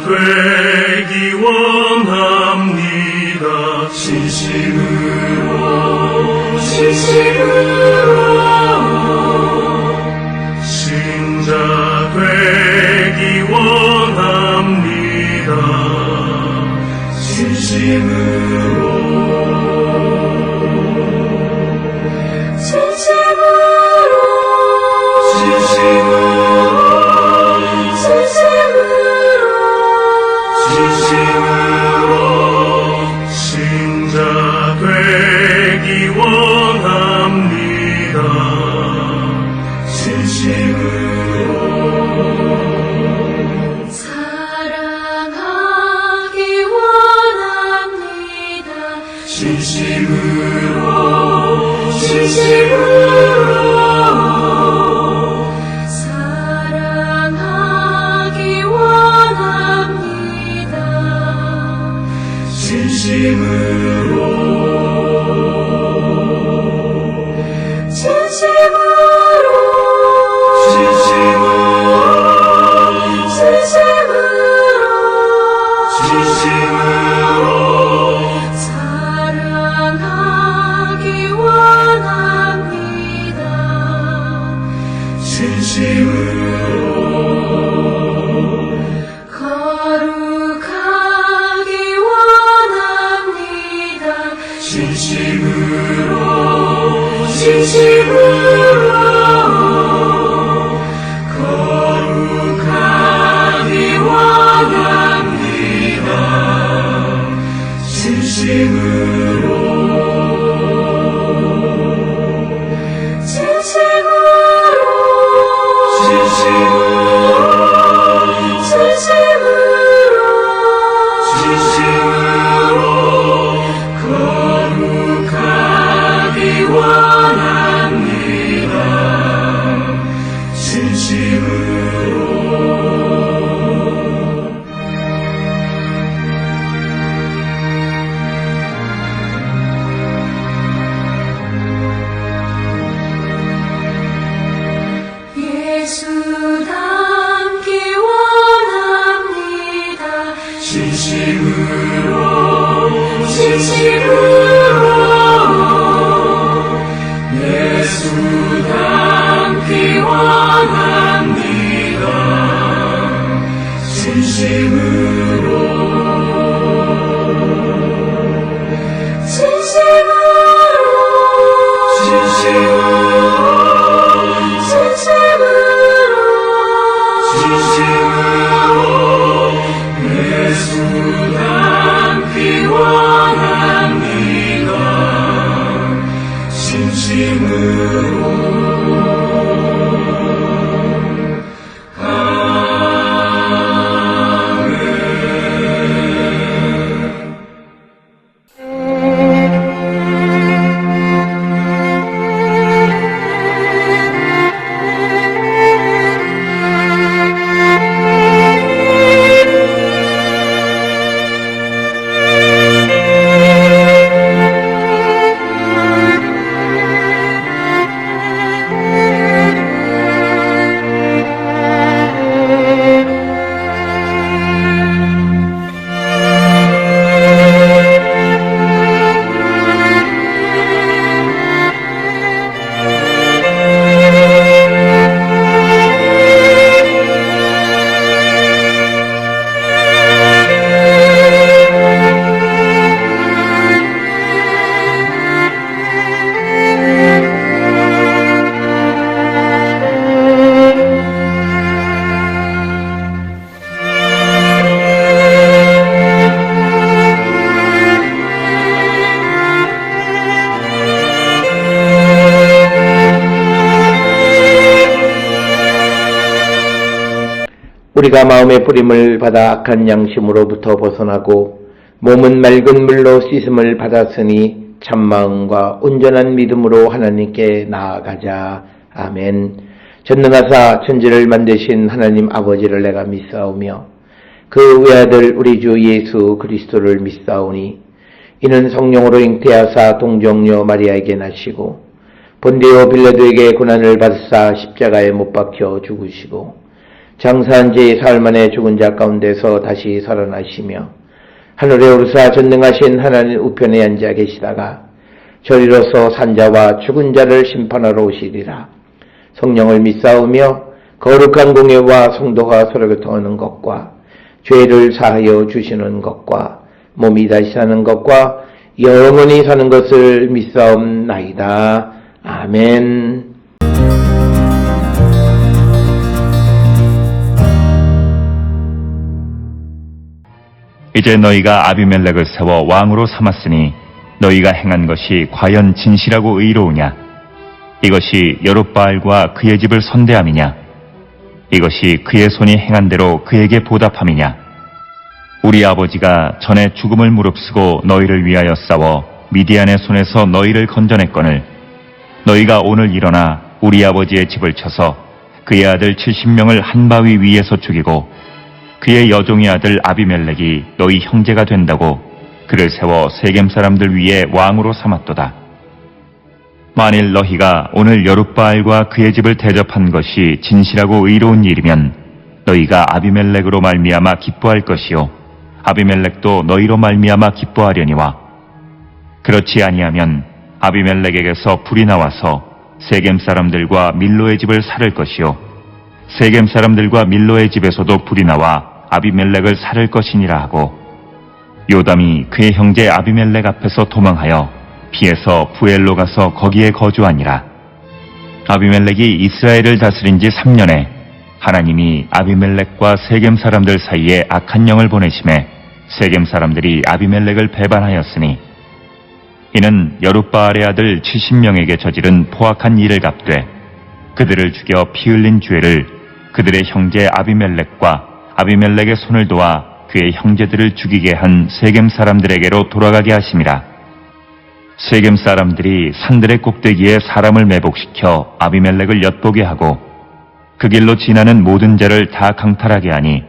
되기 원합니다. 진심으로 신자 되기 원합니다. 진심으로 신자 되기 원합니다. 진심으로 사랑하기 원합니다. 진심으로 사랑하기 원합니다. 진심으로 사랑하기 원합니다. 진심으로 거룩하기 원합니다. 진심으로 거룩하기 원합니다. 진심으로 거룩하기 원합니다. 예수 닮기 원합니다. 진심으로 예수 닮기 원합니다. 진심으로 예수 닮기 원합니다. 진심으로 우리가 마음의 뿌림을 받아 악한 양심으로부터 벗어나고 몸은 맑은 물로 씻음을 받았으니 참마음과 온전한 믿음으로 하나님께 나아가자. 아멘. 전능하사 천지를 만드신 하나님 아버지를 내가 믿사오며 그 외아들 우리 주 예수 그리스도를 믿사오니 이는 성령으로 잉태하사 동정녀 마리아에게 나시고 본디오 빌라도에게 고난을 받으사 십자가에 못 박혀 죽으시고 장사한 지 사흘 만에 죽은 자 가운데서 다시 살아나시며 하늘에 오르사 전능하신 하나님 우편에 앉아 계시다가 저리로서 산자와 죽은 자를 심판하러 오시리라. 성령을 믿사오며 거룩한 공예와 성도가 서로 교통하는 것과 죄를 사하여 주시는 것과 몸이 다시 사는 것과 영원히 사는 것을 믿사옵나이다. 아멘. 이제 너희가 아비멜렉을 세워 왕으로 삼았으니 너희가 행한 것이 과연 진실하고 의로우냐? 이것이 여룻바알과 그의 집을 선대함이냐? 이것이 그의 손이 행한 대로 그에게 보답함이냐? 우리 아버지가 전에 죽음을 무릅쓰고 너희를 위하여 싸워 미디안의 손에서 너희를 건져냈거늘 너희가 오늘 일어나 우리 아버지의 집을 쳐서 그의 아들 70명을 한 바위 위에서 죽이고 그의 여종의 아들 아비멜렉이 너희 형제가 된다고 그를 세워 세겜 사람들 위에 왕으로 삼았도다. 만일 너희가 오늘 여룻바알과 그의 집을 대접한 것이 진실하고 의로운 일이면 너희가 아비멜렉으로 말미암아 기뻐할 것이요 아비멜렉도 너희로 말미암아 기뻐하려니와 그렇지 아니하면 아비멜렉에게서 불이 나와서 세겜 사람들과 밀로의 집을 살을 것이요 세겜 사람들과 밀로의 집에서도 불이 나와 아비멜렉을 살을 것이니라 하고 요담이 그의 형제 아비멜렉 앞에서 도망하여 피해서 부엘로 가서 거기에 거주하니라. 아비멜렉이 이스라엘을 다스린 지 3년에 하나님이 아비멜렉과 세겜 사람들 사이에 악한 영을 보내심에 세겜 사람들이 아비멜렉을 배반하였으니 이는 여룻바알의 아들 70명에게 저지른 포악한 일을 갚되 그들을 죽여 피 흘린 죄를 그들의 형제 아비멜렉과 아비멜렉의 손을 도와 그의 형제들을 죽이게 한 세겜 사람들에게로 돌아가게 하심이라. 세겜 사람들이 산들의 꼭대기에 사람을 매복시켜 아비멜렉을 엿보게 하고 그 길로 지나는 모든 자를 다 강탈하게 하니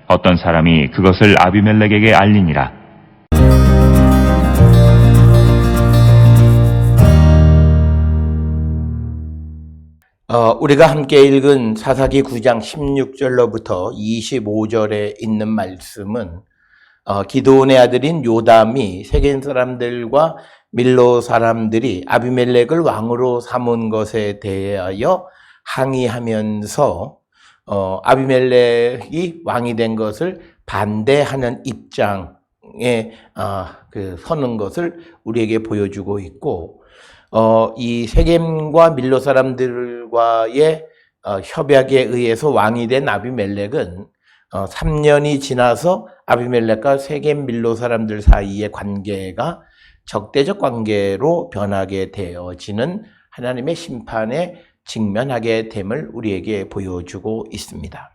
어떤 사람이 그것을 아비멜렉에게 알리니라. 우리가 함께 읽은 사사기 9장 16절로부터 25절에 있는 말씀은 기드온의 아들인 요담이 세겜 사람들과 밀로 사람들이 아비멜렉을 왕으로 삼은 것에 대하여 항의하면서 아비멜렉이 왕이 된 것을 반대하는 입장에 서는 것을 우리에게 보여주고 있고 이 세겜과 밀로 사람들과의 협약에 의해서 왕이 된 아비멜렉은 3년이 지나서 아비멜렉과 세겜 밀로 사람들 사이의 관계가 적대적 관계로 변하게 되어지는 하나님의 심판에 직면하게 됨을 우리에게 보여주고 있습니다.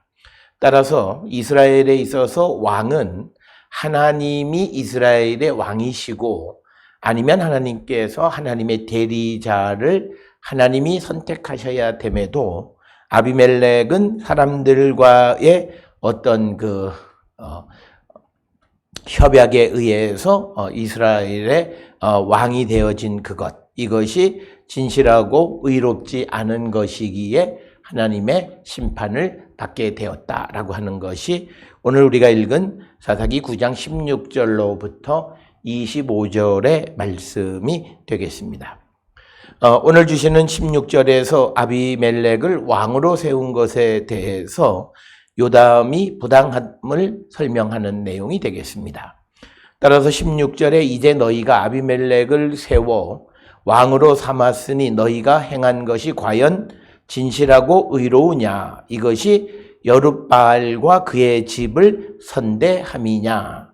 따라서 이스라엘에 있어서 왕은 하나님이 이스라엘의 왕이시고 아니면 하나님께서 하나님의 대리자를 하나님이 선택하셔야 됨에도 아비멜렉은 사람들과의 어떤 협약에 의해서 이스라엘의 왕이 되어진 이것이 진실하고 의롭지 않은 것이기에 하나님의 심판을 받게 되었다라고 하는 것이 오늘 우리가 읽은 사사기 9장 16절로부터 25절의 말씀이 되겠습니다. 오늘 주시는 16절에서 아비멜렉을 왕으로 세운 것에 대해서 요담이 부당함을 설명하는 내용이 되겠습니다. 따라서 16절에 이제 너희가 아비멜렉을 세워 왕으로 삼았으니 너희가 행한 것이 과연 진실하고 의로우냐? 이것이 여룻바알과 그의 집을 선대함이냐?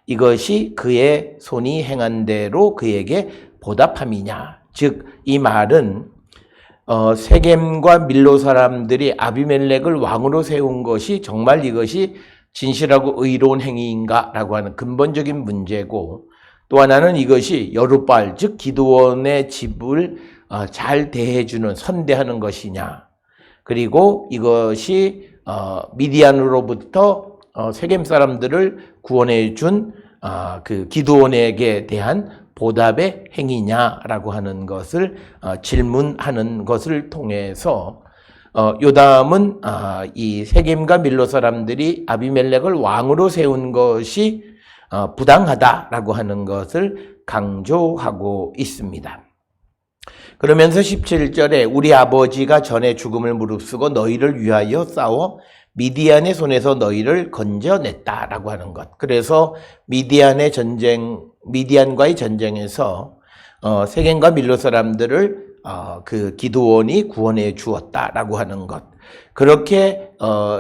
이것이 그의 손이 행한 대로 그에게 보답함이냐? 즉, 이 말은 세겜과 밀로 사람들이 아비멜렉을 왕으로 세운 것이 정말 이것이 진실하고 의로운 행위인가? 라고 하는 근본적인 문제고, 또 하나는 이것이 여룻바알, 즉 기드온의 집을 잘 대해주는, 선대하는 것이냐? 그리고 이것이 미디안으로부터 세겜 사람들을 구원해 준 그 기드온에게 대한 보답의 행위냐라고 하는 것을 질문하는 것을 통해서 요담은 이 세겜과 밀로 사람들이 아비멜렉을 왕으로 세운 것이 부당하다라고 하는 것을 강조하고 있습니다. 그러면서 17절에 우리 아버지가 전에 죽음을 무릅쓰고 너희를 위하여 싸워 미디안의 손에서 너희를 건져냈다라고 하는 것. 그래서 미디안과의 전쟁에서 세겜과 밀로 사람들을 그 기드온이 구원해 주었다라고 하는 것. 그렇게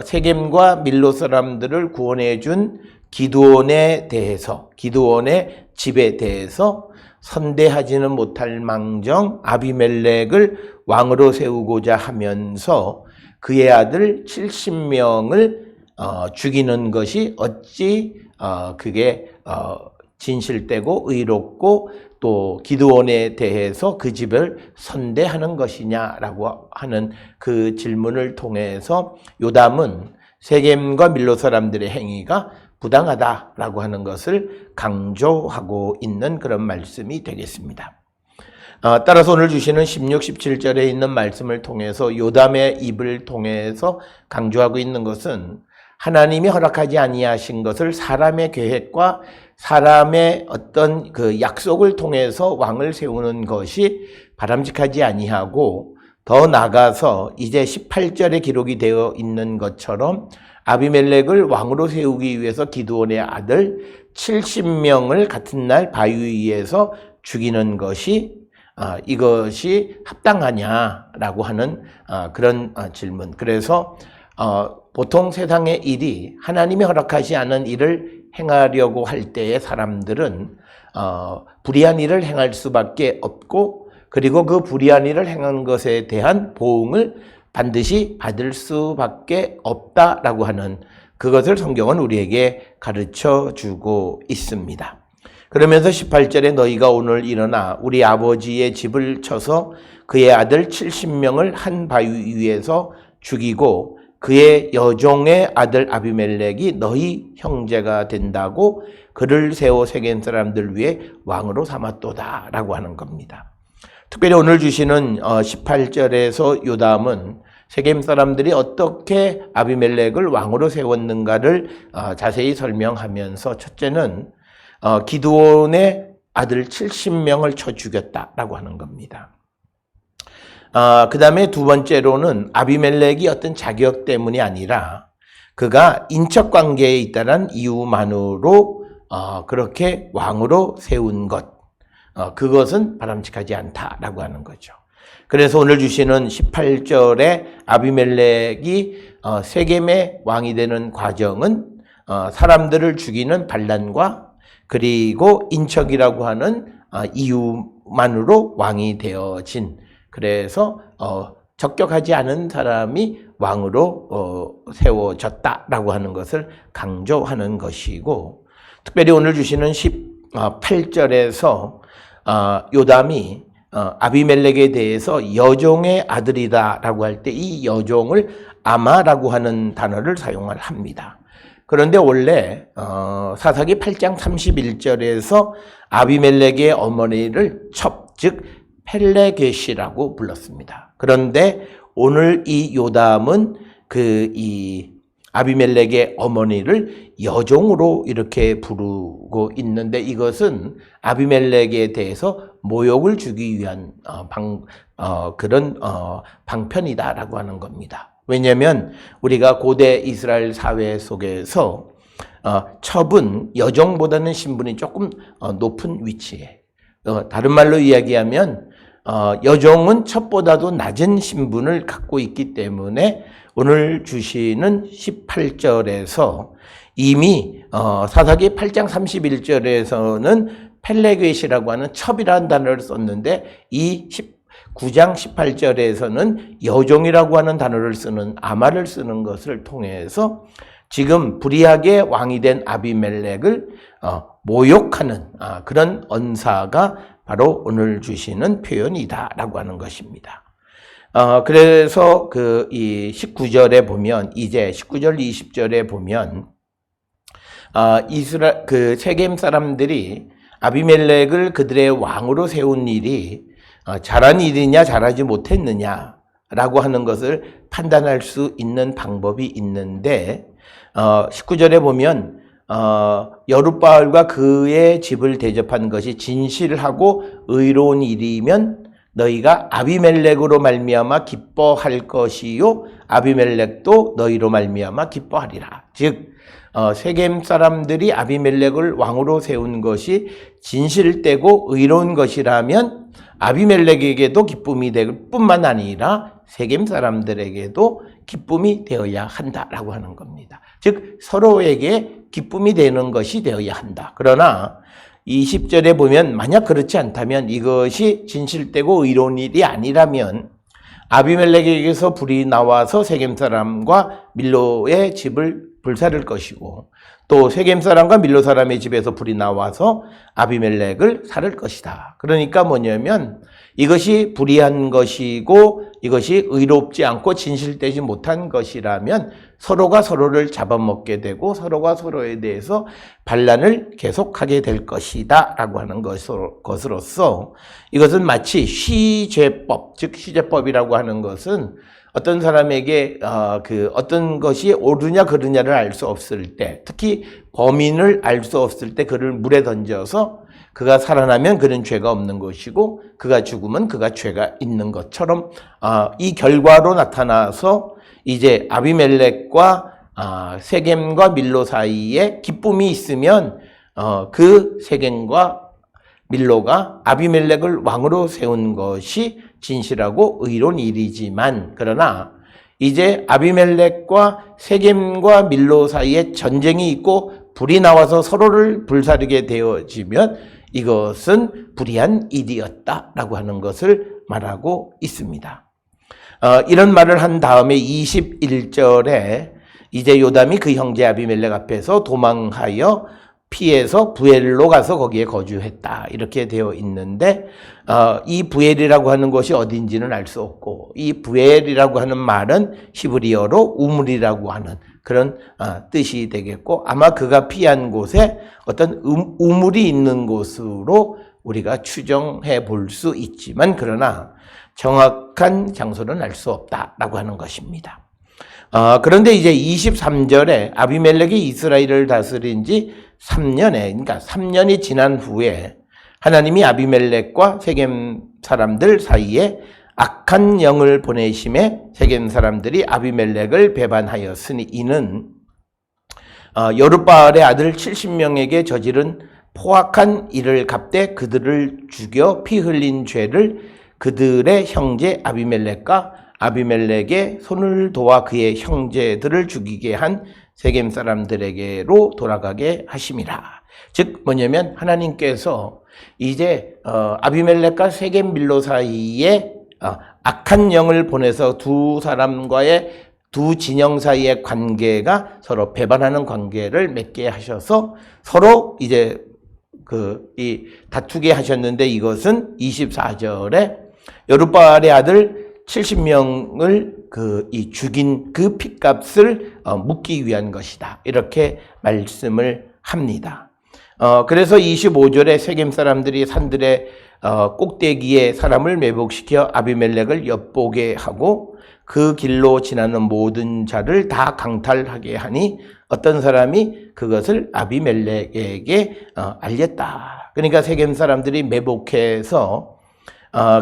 세겜과 밀로 사람들을 구원해 준 기드온에 대해서, 기드온의 집에 대해서 선대하지는 못할 망정 아비멜렉을 왕으로 세우고자 하면서 그의 아들 70명을 죽이는 것이 어찌 그게 진실되고 의롭고 또 기드온에 대해서 그 집을 선대하는 것이냐라고 하는 그 질문을 통해서 요담은 세겜과 밀로 사람들의 행위가 부당하다라고 하는 것을 강조하고 있는 그런 말씀이 되겠습니다. 따라서 오늘 주시는 16, 17절에 있는 말씀을 통해서 요담의 입을 통해서 강조하고 있는 것은 하나님이 허락하지 아니하신 것을 사람의 계획과 사람의 어떤 그 약속을 통해서 왕을 세우는 것이 바람직하지 아니하고 더 나아가서 이제 18절에 기록이 되어 있는 것처럼 아비멜렉을 왕으로 세우기 위해서 기드온의 아들 70명을 같은 날 바위 위에서 죽이는 것이 이것이 합당하냐라고 하는 그런 질문. 그래서 보통 세상의 일이 하나님이 허락하지 않은 일을 행하려고 할 때에 사람들은 불의한 일을 행할 수밖에 없고 그리고 그 불의한 일을 행한 것에 대한 보응을 반드시 받을 수밖에 없다라고 하는 그것을 성경은 우리에게 가르쳐 주고 있습니다. 그러면서 18절에 너희가 오늘 일어나 우리 아버지의 집을 쳐서 그의 아들 70명을 한 바위 위에서 죽이고 그의 여종의 아들 아비멜렉이 너희 형제가 된다고 그를 세워 세겜 사람들 위에 왕으로 삼았도다라고 하는 겁니다. 특별히 오늘 주시는 18절에서 요담은 세겜 사람들이 어떻게 아비멜렉을 왕으로 세웠는가를 자세히 설명하면서 첫째는 기드온의 아들 70명을 쳐 죽였다라고 하는 겁니다. 그 다음에 두 번째로는 아비멜렉이 어떤 자격 때문이 아니라 그가 인척관계에 있다는 이유만으로 그렇게 왕으로 세운 것. 그것은 바람직하지 않다라고 하는 거죠. 그래서 오늘 주시는 18절에 아비멜렉이 세겜의 왕이 되는 과정은 사람들을 죽이는 반란과 그리고 인척이라고 하는 이유만으로 왕이 되어진 그래서 적격하지 않은 사람이 왕으로 세워졌다라고 하는 것을 강조하는 것이고 특별히 오늘 주시는 18절에서 요담이 아비멜렉에 대해서 여종의 아들이다라고 할 때 이 여종을 아마라고 하는 단어를 사용을 합니다. 그런데 원래 사사기 8장 31절에서 아비멜렉의 어머니를 첩, 즉 펠레게시라고 불렀습니다. 그런데 오늘 이 요담은 이 아비멜렉의 어머니를 여종으로 이렇게 부르고 있는데 이것은 아비멜렉에 대해서 모욕을 주기 위한 그런 방편이다라고 하는 겁니다. 왜냐하면 우리가 고대 이스라엘 사회 속에서 첩은 여종보다는 신분이 조금 높은 위치에 다른 말로 이야기하면 여종은 첩보다도 낮은 신분을 갖고 있기 때문에 오늘 주시는 18절에서 이미 사사기 8장 31절에서는 펠레게시라고 하는 첩이라는 단어를 썼는데 이 9장 18절에서는 여종이라고 하는 단어를 쓰는 아마를 쓰는 것을 통해서 지금 불의하게 왕이 된 아비멜렉을 모욕하는 그런 언사가 바로 오늘 주시는 표현이다라고 하는 것입니다. 그래서 이 19절에 보면 이제 19절 20절에 보면 세겜 사람들이 아비멜렉을 그들의 왕으로 세운 일이 잘한 일이냐 잘하지 못했느냐라고 하는 것을 판단할 수 있는 방법이 있는데 19절에 보면 여룻바알과 그의 집을 대접한 것이 진실하고 의로운 일이면 너희가 아비멜렉으로 말미암아 기뻐할 것이요 아비멜렉도 너희로 말미암아 기뻐하리라. 즉 세겜 사람들이 아비멜렉을 왕으로 세운 것이 진실되고 의로운 것이라면 아비멜렉에게도 기쁨이 될 뿐만 아니라 세겜 사람들에게도 기쁨이 되어야 한다라고 하는 겁니다. 즉 서로에게 기쁨이 되는 것이 되어야 한다. 그러나 20절에 보면 만약 그렇지 않다면 이것이 진실되고 의로운 일이 아니라면 아비멜렉에게서 불이 나와서 세겜 사람과 밀로의 집을 불사를 것이고 또 세겜 사람과 밀로 사람의 집에서 불이 나와서 아비멜렉을 살을 것이다. 그러니까 뭐냐면 이것이 불의한 것이고 이것이 의롭지 않고 진실되지 못한 것이라면 서로가 서로를 잡아먹게 되고 서로가 서로에 대해서 반란을 계속하게 될 것이다 라고 하는 것으로서 이것은 마치 시죄법, 즉 시죄법이라고 하는 것은 어떤 사람에게 어떤 것이 옳으냐 그르냐를 알 수 없을 때, 특히 범인을 알 수 없을 때 그를 물에 던져서 그가 살아나면 그는 죄가 없는 것이고 그가 죽으면 그가 죄가 있는 것처럼 이 결과로 나타나서 이제 아비멜렉과 세겜과 밀로 사이에 기쁨이 있으면 그 세겜과 밀로가 아비멜렉을 왕으로 세운 것이 진실하고 의로운 일이지만 그러나 이제 아비멜렉과 세겜과 밀로 사이에 전쟁이 있고 불이 나와서 서로를 불사르게 되어지면 이것은 불의한 일이었다라고 하는 것을 말하고 있습니다. 이런 말을 한 다음에 21절에 이제 요담이 그 형제 아비멜렉 앞에서 도망하여 피해서 부엘로 가서 거기에 거주했다. 이렇게 되어 있는데 이 부엘이라고 하는 것이 어딘지는 알 수 없고 이 부엘이라고 하는 말은 히브리어로 우물이라고 하는 그런 뜻이 되겠고 아마 그가 피한 곳에 어떤 우물이 있는 곳으로 우리가 추정해 볼 수 있지만 그러나 정확한 장소는 알 수 없다라고 하는 것입니다. 그런데 이제 23절에 아비멜렉이 이스라엘을 다스린 지 3년에, 그러니까 3년이 지난 후에 하나님이 아비멜렉과 세겜 사람들 사이에 악한 영을 보내심에 세겜 사람들이 아비멜렉을 배반하였으니 이는 여룻바알의 아들 70명에게 저지른 포악한 일을 갚되 그들을 죽여 피 흘린 죄를 그들의 형제 아비멜렉과 아비멜렉의 손을 도와 그의 형제들을 죽이게 한 세겜 사람들에게로 돌아가게 하심이라. 즉 뭐냐면 하나님께서 이제 아비멜렉과 세겜 밀로 사이에 악한 영을 보내서 두 사람과의 두 진영 사이의 관계가 서로 배반하는 관계를 맺게 하셔서 서로 이제 이 다투게 하셨는데 이것은 24절에 여룻바알의 아들 70명을 이 죽인 그 핏값을 묻기 위한 것이다. 이렇게 말씀을 합니다. 그래서 25절에 세겜 사람들이 산들의 꼭대기에 사람을 매복시켜 아비멜렉을 엿보게 하고 그 길로 지나는 모든 자를 다 강탈하게 하니 어떤 사람이 그것을 아비멜렉에게 알렸다. 그러니까 세겜 사람들이 매복해서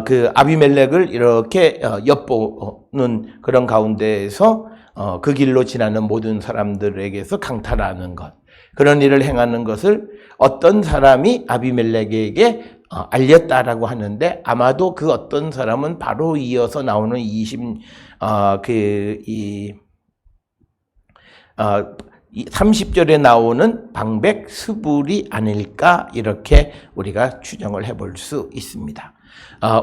그 아비멜렉을 이렇게 엿보는 그런 가운데에서 그 길로 지나는 모든 사람들에게서 강탈하는 것, 그런 일을 행하는 것을 어떤 사람이 아비멜렉에게 알렸다라고 하는데 아마도 그 어떤 사람은 바로 이어서 나오는 30절에 나오는 방백 스불이 아닐까 이렇게 우리가 추정을 해볼 수 있습니다.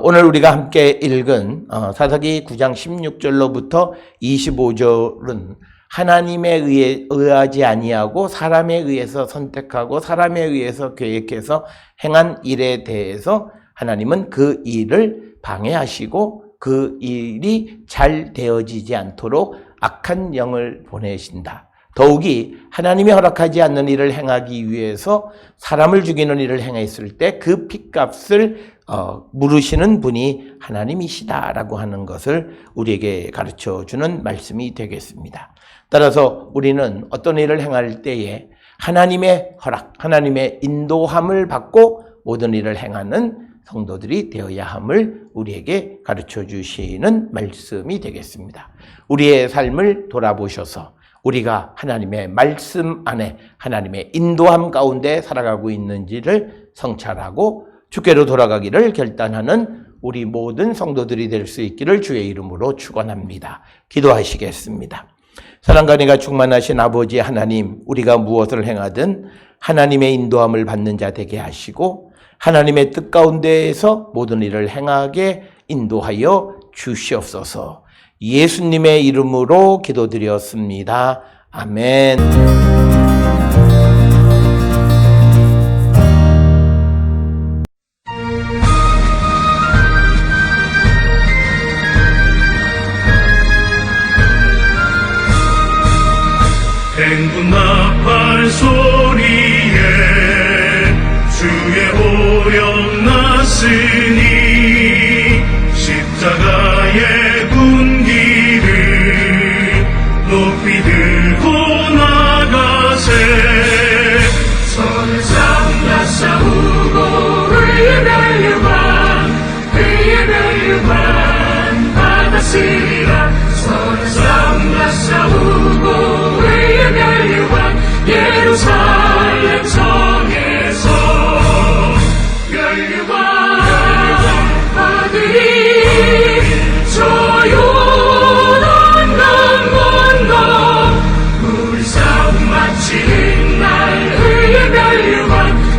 오늘 우리가 함께 읽은 사사기 9장 16절로부터 25절은 하나님에 의하지 아니하고 사람에 의해서 선택하고 사람에 의해서 계획해서 행한 일에 대해서 하나님은 그 일을 방해하시고 그 일이 잘 되어지지 않도록 악한 영을 보내신다. 더욱이 하나님이 허락하지 않는 일을 행하기 위해서 사람을 죽이는 일을 행했을 때 그 핏값을 물으시는 분이 하나님이시다라고 하는 것을 우리에게 가르쳐주는 말씀이 되겠습니다. 따라서 우리는 어떤 일을 행할 때에 하나님의 허락, 하나님의 인도함을 받고 모든 일을 행하는 성도들이 되어야 함을 우리에게 가르쳐 주시는 말씀이 되겠습니다. 우리의 삶을 돌아보셔서 우리가 하나님의 말씀 안에 하나님의 인도함 가운데 살아가고 있는지를 성찰하고 주께로 돌아가기를 결단하는 우리 모든 성도들이 될 수 있기를 주의 이름으로 축원합니다. 기도하시겠습니다. 사랑과 은혜가 충만하신 아버지 하나님, 우리가 무엇을 행하든 하나님의 인도함을 받는 자 되게 하시고 하나님의 뜻 가운데에서 모든 일을 행하게 인도하여 주시옵소서. 예수님의 이름으로 기도드렸습니다. 아멘. 행군나팔 소리에 주의 오영 났으니 십자가의 군기를 높이 들고 나가세. 손을 잡아 싸우고 의의 멸류관 받았으리라. 손을 잡아 싸우고 의의 멸류관 예루살렘 성에서 멸류관 받으리. 저 요단강 건너 우리 싸움 마치는 날 의의 멸류관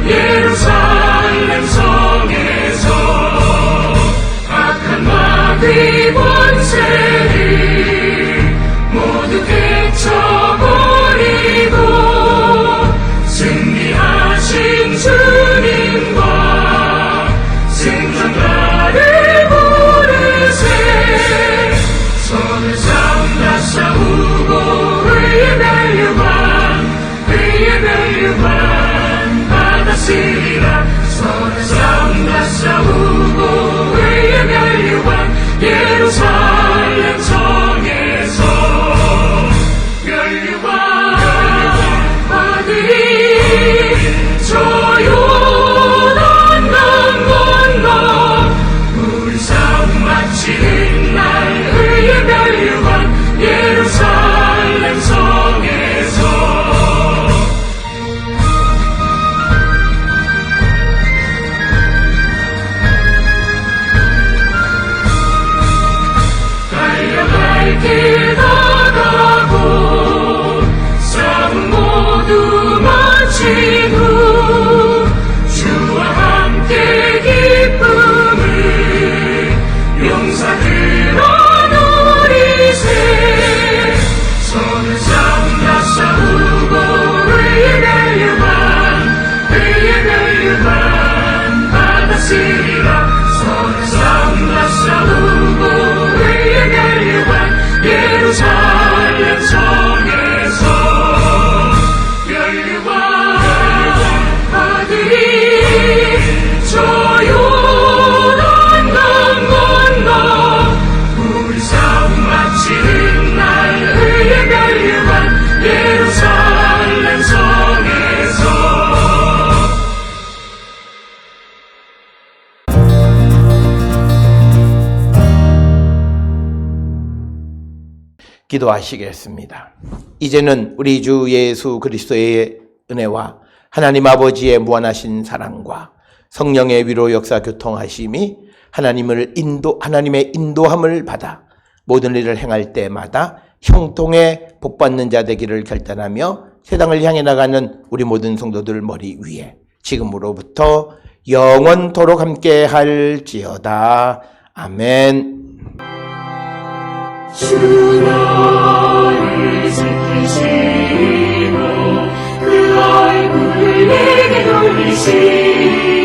예루살렘 성에서 악한 마귀 권세를 모두 깨쳐버리고 승리하신 주님과 승전가를 부르세. 손을 잡아 싸우고 의의 멸류관 받았으리라. 손을 잡아 싸우고 의의 멸류관 예루살렘 성에서 멸류관 받으리. 저 요단강 건너 우리 싸움 마치는 날 의의 멸류관 예루살렘 성에서 달려갈 길 나가고 싸움 모두 마친 후 주와 함께 기쁨을 용사들어 누리세. 손을 잡아 싸우고 의의 멸류관 받았으리라. 손을 잡아 싸우고 의의 멸류관 예루살렘 성에서 멸류관 받으리. 저 요단강 건너 우리 싸움 마치는 날 의의 멸류관 예루살렘 성에서 기도하시겠습니다. 이제는 우리 주 예수 그리스도의 은혜와 하나님 아버지의 무한하신 사랑과 성령의 위로 역사 교통하심이 하나님의 인도함을 받아 모든 일을 행할 때마다 형통에 복받는 자 되기를 결단하며 세상을 향해 나가는 우리 모든 성도들 머리 위에 지금으로부터 영원토록 함께 할지어다. 아멘. 주 너를 지키시고 그 얼굴을 내게 돌리시고